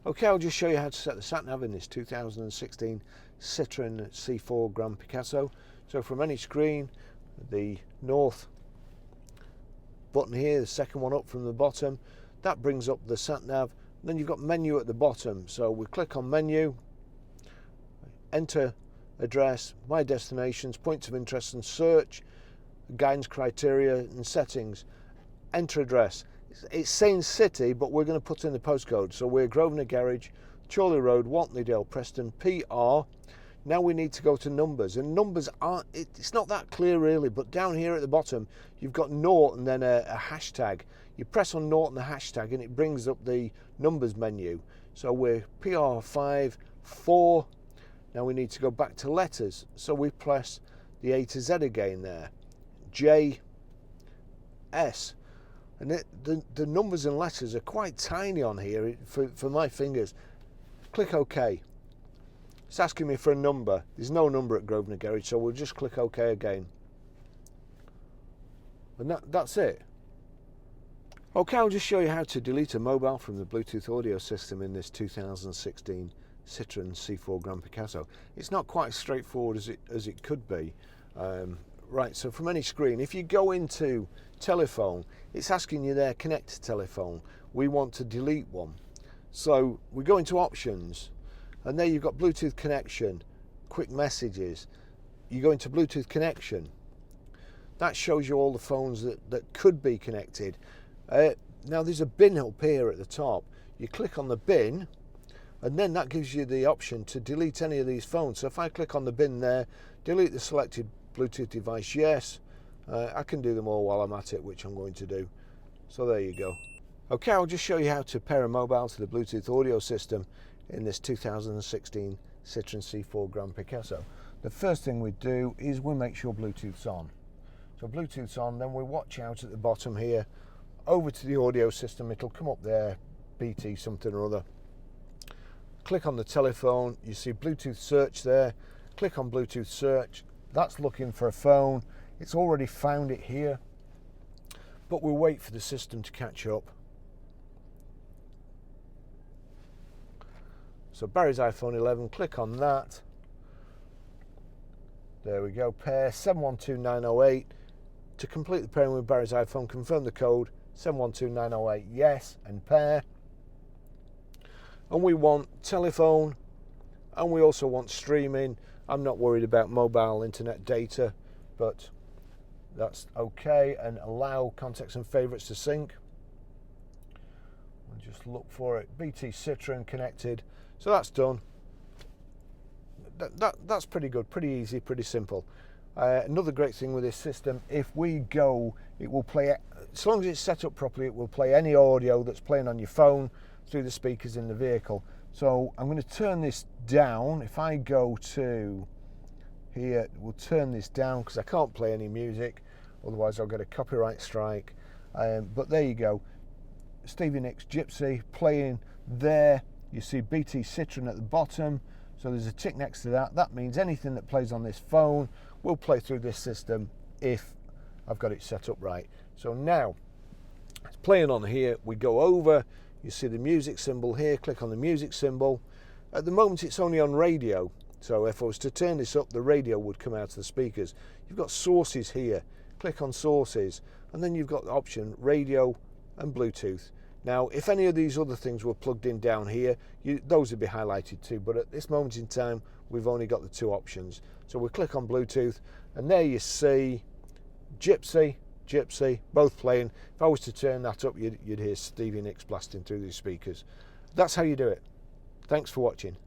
Okay, I'll just show you how to set the sat nav in this 2016 Citroen C4 Grand Picasso. So from any screen, the north button here, the second one up from the bottom, that brings up the sat nav. Then you've got menu at the bottom, so we click on menu, enter address, my destinations, points of interest and search, guidance criteria and settings, enter address. It's saying city, but we're going to put in the postcode. So we're Grosvenor Garage, Chorley Road, Whatneydale, Preston, PR. Now we need to go to numbers, and numbers aren't, it's not that clear really, but down here at the bottom you've got naught and then a hashtag. You press on naught and the hashtag and it brings up the numbers menu. So we're PR5, 4. Now we need to go back to letters, so we press the A to Z again there. J, S. And the numbers and letters are quite tiny on here for my fingers. Click OK. It's asking me for a number. There's no number at Grosvenor Garage, so we'll just click OK again. And that's it. Okay, I'll just show you how to delete a mobile from the Bluetooth audio system in this 2016 Citroen C4 Grand Picasso. It's not quite as straightforward as it could be. Right, so from any screen, if you go into telephone, it's asking you there, connect to telephone. We want to delete one. So we go into options, and there you've got Bluetooth connection, quick messages. You go into Bluetooth connection. That shows you all the phones that could be connected. Now there's a bin up here at the top. You click on the bin, and then that gives you the option to delete any of these phones. So if I click on the bin there, delete the selected Bluetooth device, yes. I can do them all while I'm at it, which I'm going to do. So there you go. Okay, I'll just show you how to pair a mobile to the Bluetooth audio system in this 2016 Citroen C4 Grand Picasso. The first thing we do is we make sure Bluetooth's on. So Bluetooth's on, then we watch out at the bottom here, over to the audio system. It'll come up there, BT something or other. Click on the telephone, you see Bluetooth search there. Click on Bluetooth search. That's looking for a phone. It's already found it here, but we'll wait for the system to catch up. So Barry's iPhone 11, click on that. There we go, pair 712908. To complete the pairing with Barry's iPhone, confirm the code 712908, yes, and pair. And we want telephone, and we also want streaming. I'm not worried about mobile internet data, but that's okay. And allow contacts and favorites to sync. We'll just look for it. BT Citroen connected. So that's done. That's pretty good, pretty easy, pretty simple. Another great thing with this system, if we go, it will play, as long as it's set up properly, it will play any audio that's playing on your phone through the speakers in the vehicle. So I'm going to turn this down. If I go to here, we'll turn this down because I can't play any music, otherwise I'll get a copyright strike. But there you go, Stevie Nicks Gypsy playing there. You see BT Citroen at the bottom, so there's a tick next to that. That means anything that plays on this phone will play through this system if I've got it set up right. So now it's playing on here. We go over, you see the music symbol here, click on the music symbol. At the moment it's only on radio, so if I was to turn this up, the radio would come out of the speakers. You've got sources here, click on sources, and then you've got the option radio and Bluetooth. Now if any of these other things were plugged in down here, those would be highlighted too, but at this moment in time we've only got the two options. So we click on Bluetooth, and there you see Gypsy, both playing. If I was to turn that up, you'd hear Stevie Nicks blasting through these speakers. That's how you do it. Thanks for watching.